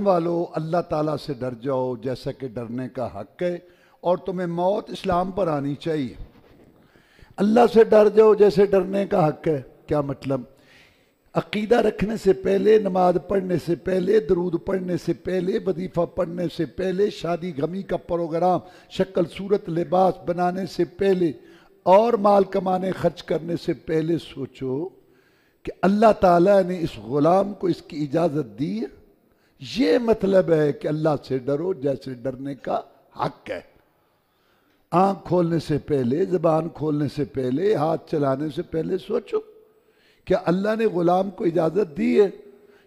والو اللہ تعالیٰ سے ڈر جاؤ جیسا کہ ڈرنے کا حق ہے، اور تمہیں موت اسلام پر آنی چاہیے۔ اللہ سے ڈر جاؤ جیسے ڈرنے کا حق ہے، کیا مطلب؟ عقیدہ رکھنے سے پہلے، نماز پڑھنے سے پہلے، درود پڑھنے سے پہلے، وظیفہ پڑھنے سے پہلے، شادی غمی کا پروگرام شکل صورت لباس بنانے سے پہلے اور مال کمانے خرچ کرنے سے پہلے سوچو کہ اللہ تعالیٰ نے اس غلام کو اس کی اجازت دی ہے۔ یہ مطلب ہے کہ اللہ سے ڈرو جیسے ڈرنے کا حق ہے۔ آنکھ کھولنے سے پہلے، زبان کھولنے سے پہلے، ہاتھ چلانے سے پہلے سوچو کیا اللہ نے غلام کو اجازت دی ہے؟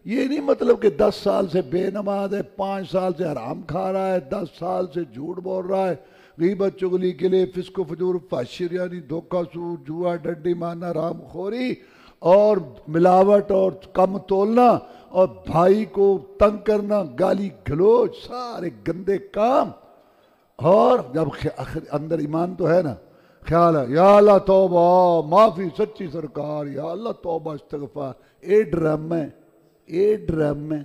یہ نہیں مطلب کہ 10 سال سے بے نماز ہے، 5 سال سے حرام کھا رہا ہے، 10 سال سے جھوٹ بول رہا ہے، غیبت چغلی کے لیے فسق و فجور فحشی یعنی دھوکہ سود جوا ڈنڈی مارنا حرام خوری اور ملاوٹ اور کم تولنا اور بھائی کو تنگ کرنا، گالی گلوچ، سارے گندے کام۔ اور جب اندر ایمان تو ہے نا، خیال ہے یا اللہ توبہ معافی سچی سرکار، یا اللہ توبہ استغفار، اے ڈرم ہے۔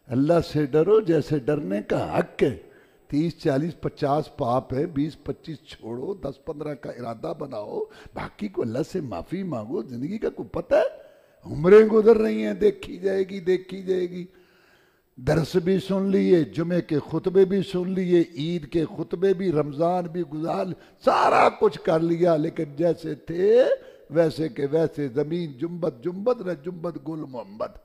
اللہ سے ڈرو جیسے ڈرنے کا حق ہے۔ 30 40 50 پاپ ہے، 20 25 چھوڑو، 10 15 کا ارادہ بناؤ، باقی کو اللہ سے معافی مانگو۔ زندگی کا کوئی پتہ ہے؟ عمریں گزر رہی ہیں، دیکھی جائے گی۔ درس بھی سن لیے، جمعے کے خطبے بھی سن لیے، عید کے خطبے بھی، رمضان بھی گزار، سارا کچھ کر لیا، لیکن جیسے تھے ویسے کے ویسے، زمین جنبت نہ جنبت گل محمد،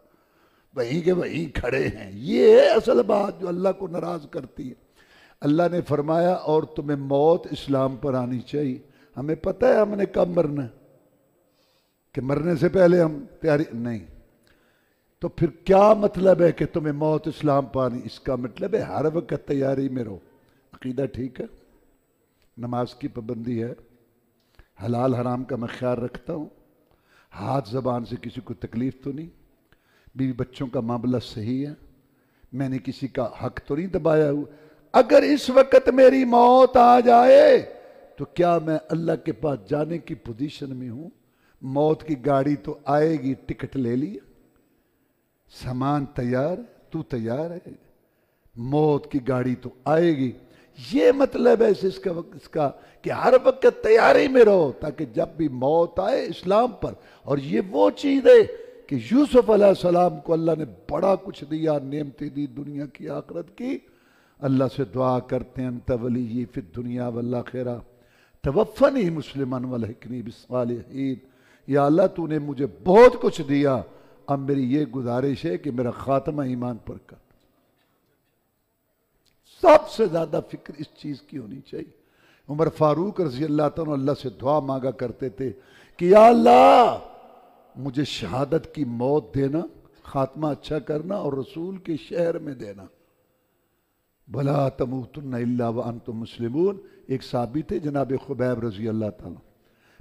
وہیں کے وہیں کھڑے ہیں۔ یہ ہے اصل بات جو اللہ کو ناراض کرتی ہے۔ اللہ نے فرمایا اور تمہیں موت اسلام پر آنی چاہیے۔ ہمیں پتہ ہے ہم نے کب مرنا ہے، کہ مرنے سے پہلے ہم تیاری نہیں۔ تو پھر کیا مطلب ہے کہ تمہیں موت اسلام پانی؟ اس کا مطلب ہے ہر وقت تیاری میں رہو۔ عقیدہ ٹھیک ہے، نماز کی پابندی ہے، حلال حرام کا میں خیال رکھتا ہوں، ہاتھ زبان سے کسی کو تکلیف تو نہیں، بیوی بچوں کا معاملہ صحیح ہے، میں نے کسی کا حق تو نہیں دبایا ہوا۔ اگر اس وقت میری موت آ جائے تو کیا میں اللہ کے پاس جانے کی پوزیشن میں ہوں؟ موت کی گاڑی تو آئے گی، ٹکٹ لے لی، سامان تیار، تو تیار ہے، موت کی گاڑی تو آئے گی۔ یہ مطلب ہے اس کا کہ ہر وقت تیاری میں رہو تاکہ جب بھی موت آئے اسلام پر۔ اور یہ وہ چیز ہے کہ یوسف علیہ السلام کو اللہ نے بڑا کچھ دیا، نعمتیں دی دنیا کی آخرت کی۔ اللہ سے دعا کرتے ہیں انت ولی فی الدنیا والآخرہ توفنی مسلما والحقنی بالصالحین۔ یا اللہ تو نے مجھے بہت کچھ دیا، اب میری یہ گزارش ہے کہ میرا خاتمہ ایمان پر کر۔ سب سے زیادہ فکر اس چیز کی ہونی چاہیے۔ عمر فاروق رضی اللہ تعالیٰ اللہ سے دعا مانگا کرتے تھے کہ یا اللہ مجھے شہادت کی موت دینا، خاتمہ اچھا کرنا اور رسول کے شہر میں دینا۔ بلا تموتن الا وانتم مسلمون۔ ایک صحابی تھے جناب خبیب رضی اللہ تعالیٰ،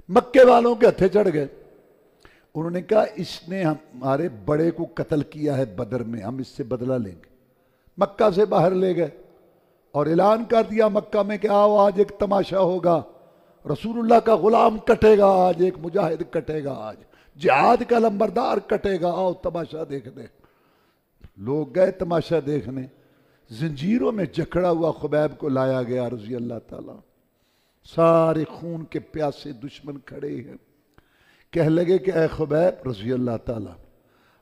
مکے والوں کے ہتھے چڑھ گئے۔ انہوں نے کہا اس نے ہمارے بڑے کو قتل کیا ہے بدر میں، ہم اس سے بدلہ لیں گے۔ مکہ سے باہر لے گئے اور اعلان کر دیا مکہ میں کہ آؤ آج ایک تماشا ہوگا، رسول اللہ کا غلام کٹے گا آج، ایک مجاہد کٹے گا آج، جہاد کا لمبردار کٹے گا، آؤ تماشا دیکھنے۔ لوگ گئے تماشا دیکھنے۔ زنجیروں میں جکڑا ہوا خبیب کو لایا گیا رضی اللہ تعالیٰ۔ سارے خون کے پیاسے دشمن کھڑے ہیں، کہہ لگے کہ اے خبیب رضی اللہ تعالیٰ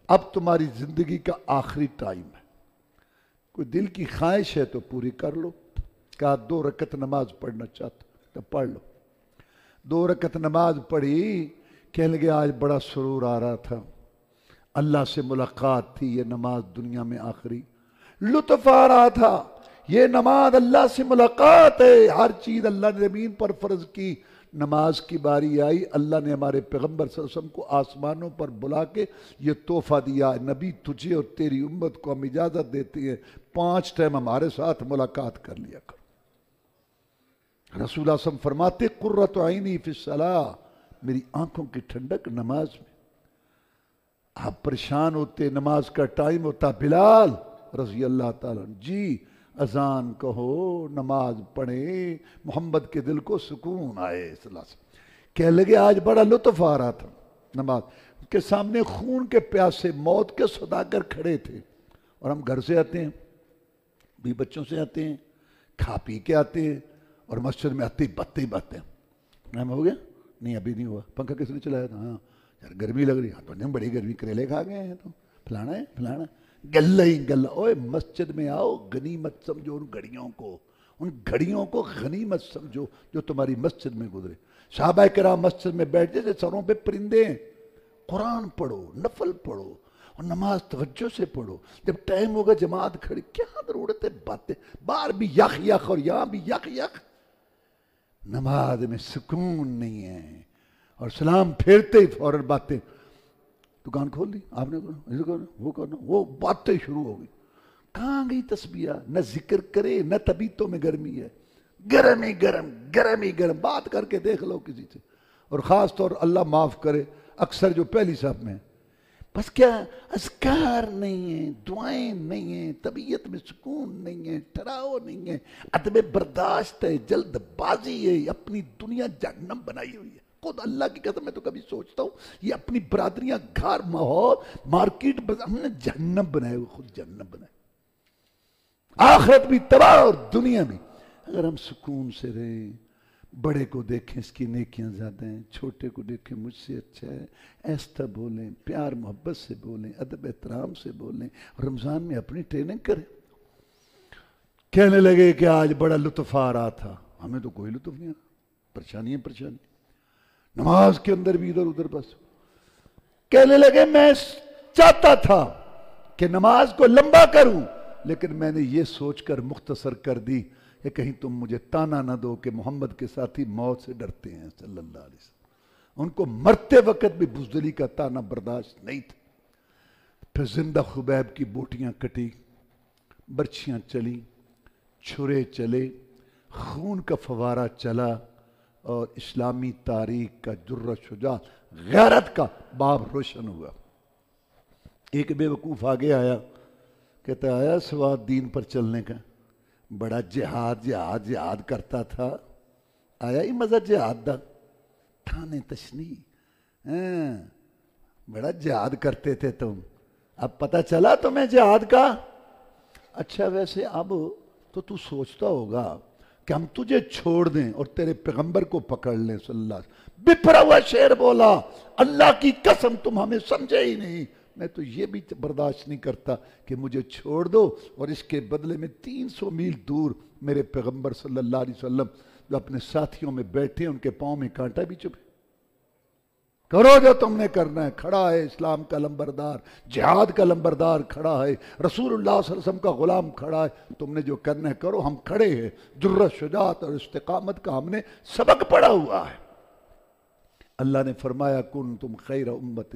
اب تمہاری زندگی کا آخری ٹائم ہے، کوئی دل کی خواہش ہے تو پوری کر لو۔ کہا 2 رکعت نماز پڑھنا چاہتا تو پڑھ لو۔ 2 رکعت نماز پڑھی، کہہ لگے آج بڑا سرور آ رہا تھا، اللہ سے ملاقات تھی، یہ نماز دنیا میں آخری لطف آ رہا تھا، یہ نماز اللہ سے ملاقات ہے، ہر چیز اللہ نے زمین پر فرض کی۔ نماز کی باری آئی، اللہ نے ہمارے پیغمبر صلی اللہ علیہ وسلم کو آسمانوں پر بلا کے یہ تحفہ دیا، نبی تجھے اور تیری امت کو ہم اجازت دیتے ہیں 5 ٹائم ہمارے ساتھ ملاقات کر لیا کر۔ رسول اللہ صلی اللہ علیہ وسلم فرماتے قرۃ عینی فی الصلاۃ، میری آنکھوں کی ٹھنڈک نماز میں۔ آپ پریشان ہوتے، نماز کا ٹائم ہوتا، بلال رضی اللہ تعالیٰ جی اذان کہو، نماز پڑھیں، محمد کے دل کو سکون آئے۔ صلی اللہ علیہ وسلم کہہ لگے آج بڑا لطف آ رہا تھا نماز کے سامنے، خون کے پیاسے موت کے سوداگر کھڑے تھے، اور ہم گھر سے آتے ہیں بھی بچوں سے آتے ہیں کھا پی کے آتے ہیں اور مسجد میں آتے ہی باتیں ہیں ٹائم ہو گیا نہیں ابھی نہیں ہوا پنکھا کس نے چلایا تھا ہاں یار گرمی لگ رہی ہاں تو نہیں بڑی گرمی کریلے کھا گئے ہیں تو فلانا ہے فلانا گلہ ہی گلہ اوے مسجد میں آؤ غنیمت سمجھو ان گھڑیوں کو غنیمت سمجھو جو تمہاری مسجد میں گزرے صحابہ کرام مسجد میں بیٹھ جیسے سروں پہ پرندے ہیں قرآن پڑھو نفل پڑھو اور نماز توجہ سے پڑھو جب ٹائم ہوگا جماعت کھڑی کیا ضرورت ہے باتیں باہر بھی یخ اور یہاں بھی یخ نماز میں سکون نہیں ہے اور سلام پھیرتے ہی فوراً باتیں دکان کھول دی آپ نے وہ کرنا وہ باتیں شروع ہو گئی کہاں گئی تسبیح نہ ذکر کرے نہ طبیعتوں میں گرمی ہے گرم ہی گرم بات کر کے دیکھ لو کسی سے اور خاص طور اللہ معاف کرے اکثر جو پہلی صف میں بس کیا اذکار نہیں ہے دعائیں نہیں ہیں طبیعت میں سکون نہیں ہے ٹھہراؤ نہیں ہے عدم برداشت ہے جلد بازی ہے اپنی دنیا جہنم بنائی ہوئی ہے خود اللہ کی قسم میں تو کبھی سوچتا ہوں یہ اپنی برادریاں گھر ماحول مارکیٹ ہم نے جہنم بنائے ہوئے خود جہنم بنائے آخرت بھی تباہ اور دنیا بھی اگر ہم سکون سے رہیں بڑے کو دیکھیں اس کی نیکیاں زیادہ ہیں چھوٹے کو دیکھیں مجھ سے اچھا ہے ایسا بولیں پیار محبت سے بولیں ادب احترام سے بولیں رمضان میں اپنی ٹریننگ کریں کہنے لگے کہ آج بڑا لطف آ رہا تھا ہمیں تو کوئی لطف نہیں آ پریشانی نماز کے اندر بھی ادھر ادھر بس کہنے لگے میں چاہتا تھا کہ نماز کو لمبا کروں لیکن میں نے یہ سوچ کر مختصر کر دی کہ کہیں تم مجھے تانا نہ دو کہ محمد کے ساتھی موت سے ڈرتے ہیں صلی اللہ علیہ وسلم ان کو مرتے وقت بھی بزدلی کا تانا برداشت نہیں تھا پھر زندہ خبیب کی بوٹیاں کٹی برچیاں چلیں چھرے چلے خون کا فوارہ چلا اور اسلامی تاریخ کا جرأت شجاعت غیرت کا باب روشن ہوا ایک بے وقوف آگے آیا کہتا آیا سواد دین پر چلنے کا بڑا جہاد کرتا تھا آیا ہی مزہ جہاد دا تھانے تشنی بڑا جہاد کرتے تھے تم اب پتہ چلا تمہیں جہاد کا اچھا ویسے اب تو سوچتا ہوگا کہ ہم تجھے چھوڑ دیں اور تیرے پیغمبر کو پکڑ لیں صلی اللہ علیہ وسلم بپھرا ہوا شعر بولا اللہ کی قسم تم ہمیں سمجھے ہی نہیں میں تو یہ بھی برداشت نہیں کرتا کہ مجھے چھوڑ دو اور اس کے بدلے میں 300 میل دور میرے پیغمبر صلی اللہ علیہ وسلم جو اپنے ساتھیوں میں بیٹھے ان کے پاؤں میں کانٹا بھی چبھے کرو جو تم نے کرنا ہے کھڑا ہے اسلام کا لمبردار جہاد کا لمبردار کھڑا ہے رسول اللہ صلی اللہ علیہ وسلم کا غلام کھڑا ہے تم نے جو کرنا ہے کرو ہم کھڑے ہیں جرأت شجاعت اور استقامت کا ہم نے سبق پڑھا ہوا ہے اللہ نے فرمایا کنتم خیر امت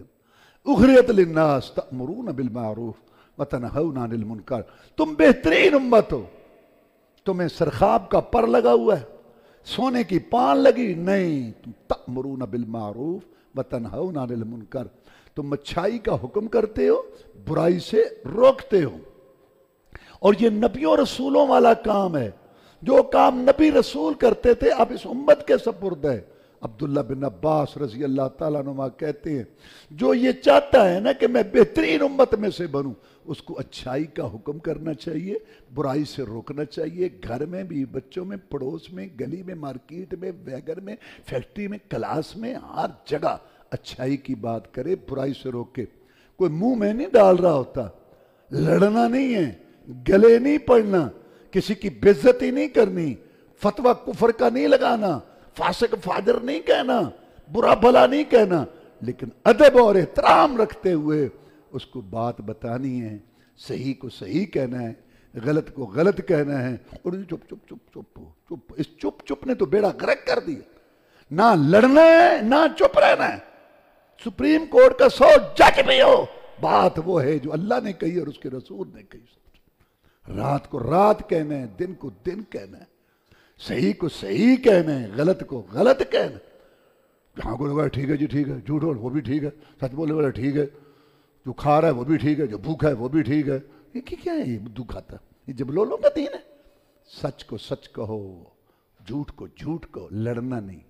اخرجت للناس تأمرون بالمعروف وتنہون عن المنکر تم بہترین امت ہو تمہیں سرخاب کا پر لگا ہوا ہے سونے کی پان لگی نہیں تم تأمرون بالمعروف وتنہون عن المنکر تم اچھائی کا حکم کرتے ہو برائی سے روکتے ہو اور یہ نبیوں رسولوں والا کام ہے جو کام نبی رسول کرتے تھے اب اس امت کے سپرد ہے عبداللہ بن عباس رضی اللہ تعالیٰ عنہ کہتے ہیں جو یہ چاہتا ہے نا کہ میں بہترین امت میں سے بنوں اس کو اچھائی کا حکم کرنا چاہیے برائی سے روکنا چاہیے گھر میں بھی بچوں میں پڑوس میں گلی میں مارکیٹ میں ویگن میں فیکٹری میں کلاس میں ہر جگہ اچھائی کی بات کرے برائی سے روکے کوئی منہ میں نہیں ڈال رہا ہوتا لڑنا نہیں ہے گلے نہیں پڑنا کسی کی بے عزتی نہیں کرنی فتویٰ کفر کا نہیں لگانا فاسق فاجر نہیں کہنا برا بھلا نہیں کہنا لیکن ادب اور احترام رکھتے ہوئے اس کو بات بتانی ہے صحیح کو صحیح کہنا ہے غلط کو غلط کہنا ہے اور چپ چپ چپ چپ چپ اس چپ چپ نے تو بیڑا غرق کر دیا نہ لڑنا ہے نہ چپ رہنا ہے سپریم کورٹ کا 100 جج بھی ہو بات وہ ہے جو اللہ نے کہی اور اس کے رسول نے کہی رات کو رات کہنا ہے دن کو دن کہنا ہے صحیح کو صحیح کہنا ہے غلط کو غلط کہنا ہے جہاں کو لگا ٹھیک ہے جی ٹھیک ہے جھوٹ ہو وہ بھی ٹھیک ہے سچ بولے والا ٹھیک ہے جو کھا رہا ہے وہ بھی ٹھیک ہے جو بھوکا ہے وہ بھی ٹھیک ہے یہ کیا ہے یہ بدو کھاتا یہ جب لولوں کا دین ہے سچ کو سچ کہو جھوٹ کو جھوٹ کہو لڑنا نہیں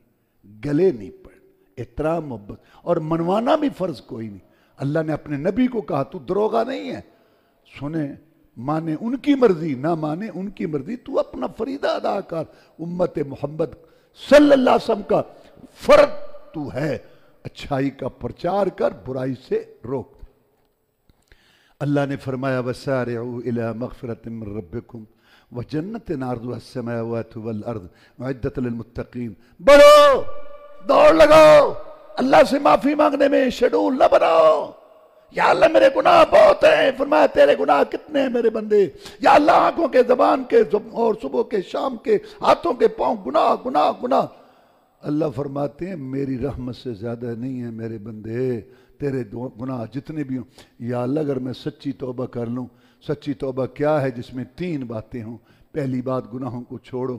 گلے نہیں پڑ احترام محبت اور منوانا بھی فرض کوئی نہیں اللہ نے اپنے نبی کو کہا تو دروغہ نہیں ہے سنیں مانے ان کی مرضی نہ مانے ان کی مرضی، تو اپنا فریضہ ادا کر، امت محمد صلی اللہ علیہ وسلم کا فرد تو ہے، اچھائی کا پرچار کر، برائی سے روک۔ اللہ نے فرمایا وَسَارِعُوا إِلَى مَغْفِرَةٍ مِّن رَّبِّكُمْ وَجَنَّةٍ عَرْضُهَا السَّمَاوَاتُ وَالْأَرْضُ اُعِدَّتْ لِلْمُتَّقِينَ۔ بڑھو، دوڑ لگاؤ، اللہ سے معافی مانگنے میں شیڈول نہ بناؤ۔ یا اللہ میرے گناہ بہت ہیں، فرمایا تیرے گناہ کتنے ہیں میرے بندے؟ یا اللہ آنکھوں کے، زبان کے، اور صبح کے، شام کے، ہاتھوں کے، پاؤں، گناہ گناہ گناہ۔ اللہ فرماتے ہیں میری رحمت سے زیادہ نہیں ہے میرے بندے، تیرے گناہ جتنے بھی ہوں۔ یا اللہ اگر میں سچی توبہ کر لوں، سچی توبہ کیا ہے؟ جس میں 3 باتیں ہوں۔ پہلی بات گناہوں کو چھوڑو،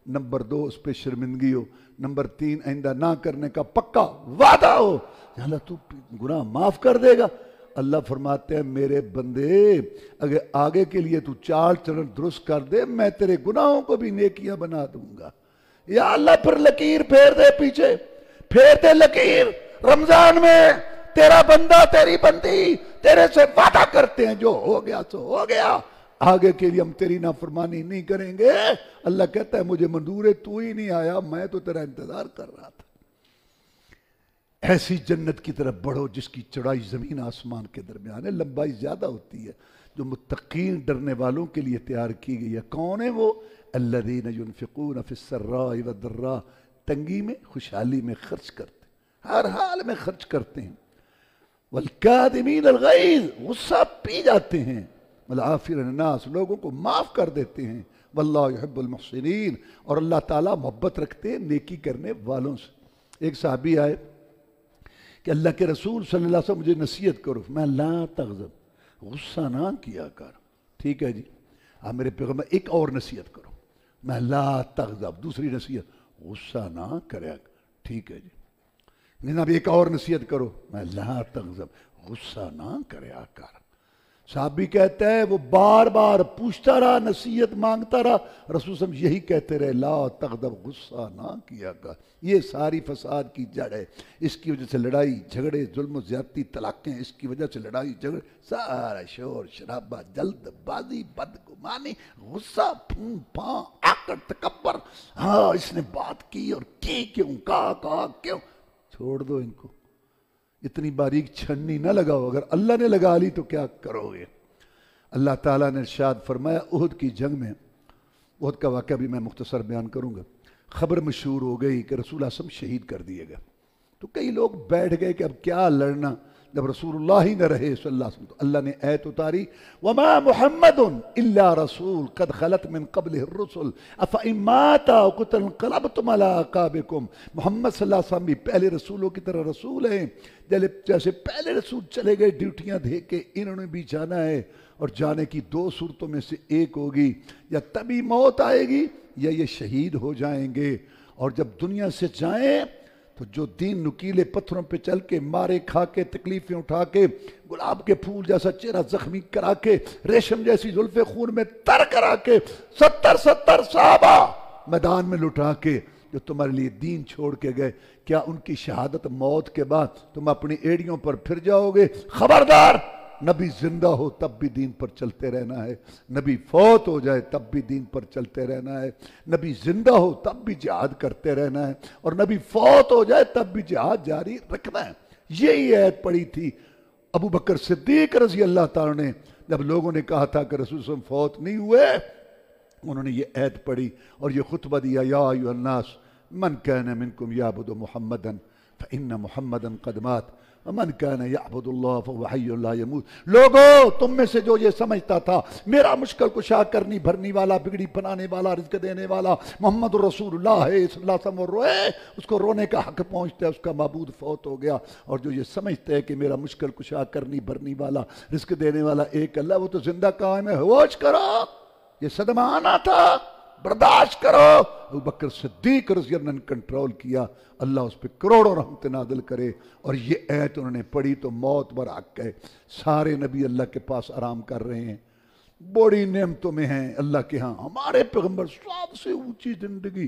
نمبر 2 اس پہ شرمندگی ہو، نمبر 3 آئندہ نہ کرنے کا پکا وعدہ ہو۔ یا اللہ تو گناہ معاف کر دے گا۔ اللہ فرماتے ہیں میرے بندے اگر آگے کے لیے تو چال چلن درست کر دے، میں تیرے گناہوں کو بھی نیکیاں بنا دوں گا۔ یا اللہ پھر لکیر پھیر دے، پیچھے پھیر دے لکیر۔ رمضان میں تیرا بندہ تیری بندی تیرے سے وعدہ کرتے ہیں جو ہو گیا سو ہو گیا، آگے کے لیے ہم تیری نافرمانی نہیں کریں گے۔ اللہ کہتا ہے مجھے منظور ہے، تو ہی نہیں آیا، میں تو تیرا انتظار کر رہا تھا۔ ایسی جنت کی طرف بڑھو جس کی چڑھائی زمین آسمان کے درمیان ہے، لمبائی زیادہ ہوتی ہے، جو متقین ڈرنے والوں کے لیے تیار کی گئی ہے۔ کون ہے وہ؟ الذین ينفقون فی السراء والضراء، تنگی میں خوشحالی میں خرچ کرتے، ہر حال میں خرچ کرتے ہیں۔ والکاظمین الغیظ، غصہ پی جاتے ہیں۔ والعافین عن الناس، لوگوں کو معاف کر دیتے ہیں۔ واللہ یحب المحسنین، اور اللہ تعالیٰ محبت رکھتے ہیں نیکی کرنے والوں سے۔ ایک صحابی آئے کہ اللہ کے رسول صلی اللہ علیہ وسلم مجھے نصیحت کرو، میں لا تغضب، غصہ نہ کیا کر۔ ٹھیک ہے جی، آپ میرے پیغمبر ایک اور نصیحت کرو، میں لا تغضب، دوسری نصیحت غصہ نہ کرے۔ ٹھیک ہے جی، جناب ایک اور نصیحت کرو، میں لا تغضب، غصہ نہ کریا کر۔ صحابی کہتا ہے وہ بار بار پوچھتا رہا، نصیحت مانگتا رہا، رسول صلی اللہ علیہ وسلم یہی کہتے رہے لا تغضب، غصہ نہ کیا کر۔ یہ ساری فساد کی جڑ ہے، اس کی وجہ سے لڑائی جھگڑے، ظلم و زیادتی، طلاقیں، اس کی وجہ سے لڑائی جھگڑے، سارا شور شرابہ، جلد بازی، بدگمانی، غصہ، پھون پھاں، آکڑ، تکبر۔ ہاں اس نے بات کی اور کی کیوں، کہا کیوں؟ چھوڑ دو ان کو، اتنی باریک چھننی نہ لگاؤ، اگر اللہ نے لگا لی تو کیا کرو گے؟ اللہ تعالیٰ نے ارشاد فرمایا احد کی جنگ میں، احد کا واقعہ بھی میں مختصر بیان کروں گا، خبر مشہور ہو گئی کہ رسول اللہ صلی اللہ علیہ وسلم شہید کر دیے گئے، تو کئی لوگ بیٹھ گئے کہ اب کیا لڑنا، جب رسول اللہ ہی نہ رہے صلی اللہ علیہ وسلم، تو اللہ نے آیت اتاری وَمَا مُحَمَّدٌ إِلَّا رَسُولٌ قَدْ خَلَتْ مِن قَبْلِهِ الرُّسُلُ أَفَإِن مَاتَ أَوْ قُتِلَ انقلبتم عَلَىٰ أَعْقَابِكُمْ۔ محمد صلی اللہ علیہ وسلم بھی پہلے رسولوں کی طرح رسول ہیں، جیسے پہلے رسول چلے گئے ڈیوٹیاں دے کے، انہوں نے بھی جانا ہے، اور جانے کی 2 صورتوں میں سے ایک ہوگی، یا تبھی موت آئے گی یا یہ شہید ہو جائیں گے۔ اور جب دنیا سے جائیں تو جو دین نکیلے پتھروں پہ چل کے، مارے کھا کے، تکلیفیں اٹھا کے، گلاب کے پھول جیسا چہرہ زخمی کرا کے، ریشم جیسی زلفیں خون میں تر کرا کے، 70 صحابہ میدان میں لٹا کے، جو تمہارے لیے دین چھوڑ کے گئے، کیا ان کی شہادت موت کے بعد تم اپنی ایڑیوں پر پھر جاؤ گے؟ خبردار، نبی زندہ ہو تب بھی دین پر چلتے رہنا ہے، نبی فوت ہو جائے تب بھی دین پر چلتے رہنا ہے، نبی زندہ ہو تب بھی جہاد کرتے رہنا ہے، اور نبی فوت ہو جائے تب بھی جہاد جاری رکھنا ہے۔ یہی آیت پڑی تھی ابو بکر صدیق رضی اللہ تعالیٰ نے، جب لوگوں نے کہا تھا کہ رسول صلی اللہ علیہ وسلم فوت نہیں ہوئے، انہوں نے یہ آیت پڑھی اور یہ خطبہ دیا یا ایھا الناس من کان منکم یعبد محمدا فإن محمدا قد مات ومن کان یعبد اللہ فهو حی لا یموت۔ لوگو تم میں سے جو یہ سمجھتا تھا میرا مشکل کشا کرنی بھرنی والا، بگڑی بنانے والا، رزق دینے والا محمد رسول اللہ ہے صلی اللہ علیہ وسلم، وہ روئے، اس کو رونے کا حق پہنچتا ہے، اس کا معبود فوت ہو گیا، اور جو یہ سمجھتے ہے کہ میرا مشکل کشا کرنی بھرنی والا، رزق دینے والا ایک اللہ، وہ تو زندہ قائم ہے۔ ہوش کرو، یہ صدمہ آنا تھا، برداشت کرو۔ ابو بکر صدیق رضی اللہ عنہ نے کنٹرول کیا، اللہ اس پہ کروڑوں رحمت نازل کرے، اور یہ آیت انہوں نے پڑھی تو موت بر حق ہے۔ سارے نبی اللہ کے پاس آرام کر رہے ہیں، بڑی نعمتوں میں ہیں اللہ کے ہاں۔ ہمارے پیغمبر سب سے اونچی زندگی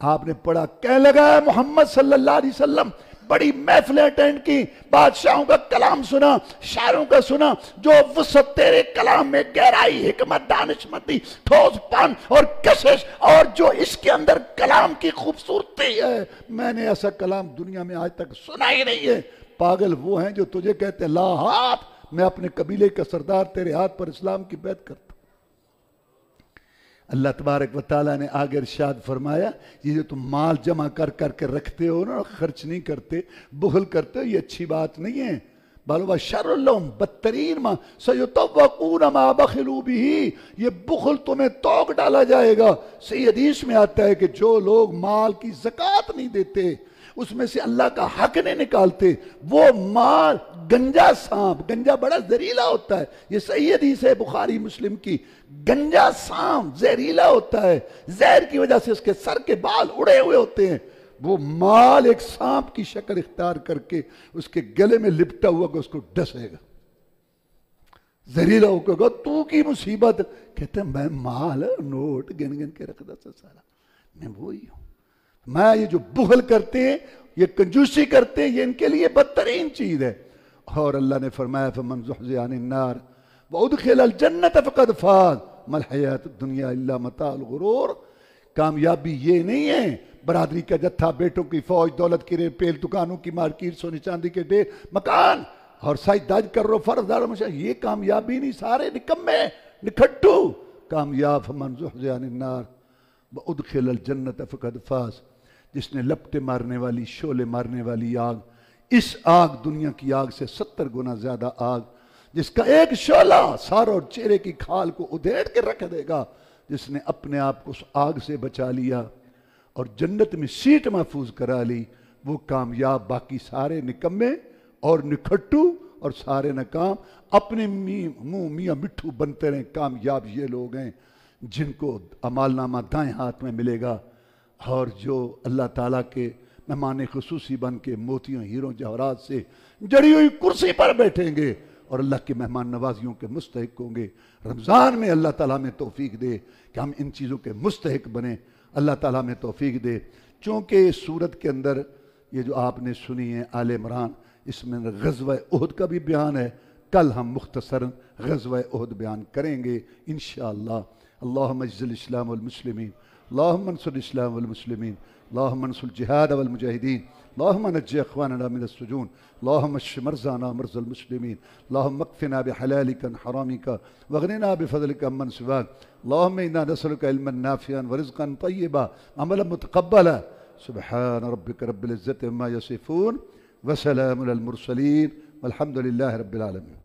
آپ نے پڑھا، کہنے لگا ہے محمد صلی اللہ علیہ وسلم بڑی محفلیں اٹینڈ کی، بادشاہوں کا کلام سنا، شاعروں کا سنا، جو وسعت تیرے کلام میں گہرائی، حکمت، دانشمندی، ٹھوس پن اور کشش، اور جو اس کے اندر کلام کی خوبصورتی ہے، میں نے ایسا کلام دنیا میں آج تک سنا ہی نہیں ہے۔ پاگل وہ ہیں جو تجھے کہتے ہیں لا ہاتھ، میں اپنے قبیلے کا سردار تیرے ہاتھ پر اسلام کی بیعت کرتا۔ اللہ تبارک و تعالیٰ نے آگے ارشاد فرمایا، یہ جو تم مال جمع کر کر کے رکھتے ہو نا، خرچ نہیں کرتے، بخل کرتے ہو، یہ اچھی بات نہیں ہے۔ بل هو شر لهم، بدترین ما سیطوقون ما بخلوا به، یہ بخل تمہیں توق ڈالا جائے گا۔ صحیح حدیث میں آتا ہے کہ جو لوگ مال کی زکوٰۃ نہیں دیتے، اس میں سے اللہ کا حق نہیں نکالتے، وہ مال گنجا سانپ، گنجا بڑا زہریلا ہوتا ہے، یہ صحیح حدیث ہے بخاری مسلم کی، گنجا سانپ زہریلا ہوتا ہے، زہر کی وجہ سے اس کے سر کے بال اڑے ہوئے ہوتے ہیں، وہ مال ایک سانپ کی شکل اختیار کر کے اس کے گلے میں لپٹا ہوا کہ اس کو ڈسے گا، زہریلا ہو کے گا تو کی مصیبت، کہتے ہیں میں مال نوٹ گن گن کے رکھ دیتا سارا، میں وہی ہوں۔ میں یہ جو بخل کرتے ہیں، یہ کنجوسی کرتے ہیں، یہ ان کے لیے بدترین چیز ہے۔ اور اللہ نے فرمایا فمن زحزح عن النار وادخل الجنت فقد فاز ما الحیات الدنیا الا متاع الغرور۔ کامیابی یہ نہیں ہے برادری کا جتھا، بیٹوں کی فوج، دولت کی ریپیل، دکانوں کی مارکیٹ، سونے چاندی کے ڈھیر، مکان اور سجدہ کرو فرض دار مشاہ، یہ کامیابی نہیں، سارے نکمے نکھٹو۔ کامیاب فمن زحزح عن النار وادخل الجنت فقد فاز، جس نے لپٹے مارنے والی، شعلے مارنے والی آگ، اس آگ دنیا کی آگ سے 70 گنا زیادہ آگ، جس کا ایک شعلہ سار اور چہرے کی کھال کو ادھیڑ کے رکھ دے گا، جس نے اپنے آپ کو اس آگ سے بچا لیا اور جنت میں سیٹ محفوظ کرا لی، وہ کامیاب۔ باقی سارے نکمے اور نکھٹو اور سارے ناکام، اپنے منہ میاں مٹھو بنتے رہیں۔ کامیاب یہ لوگ ہیں جن کو اعمال نامہ دائیں ہاتھ میں ملے گا، اور جو اللہ تعالیٰ کے مہمان خصوصی بن کے موتیوں، ہیروں، جواہرات سے جڑی ہوئی کرسی پر بیٹھیں گے اور اللہ کے مہمان نوازیوں کے مستحق ہوں گے۔ رمضان میں اللہ تعالیٰ میں توفیق دے کہ ہم ان چیزوں کے مستحق بنیں، اللہ تعالیٰ میں توفیق دے۔ چونکہ اس صورت کے اندر یہ جو آپ نے سنی ہے آل عمران، اس میں غزوہ احد کا بھی بیان ہے، کل ہم مختصراً غزوہ احد بیان کریں گے انشاءاللہ۔ اللہم اجزل الاسلام والمسلمین، اللہم انصر الاسلام والمسلمین، اللہم انصر الجہاد والمجاہدین، اللہم نجی اخواننا من السجون، اللہم اشف مرضانا مرضى المسلمین، اللہم اکفنا بحلالک عن حرامک واغننا بفضلک عمن سواک، اللہم انا نسألک علما نافعا ورزقا طیبا عملا متقبلا۔ سبحان ربک رب العزت عما یصفون وسلام علی المرسلین والحمد للہ رب العالمین۔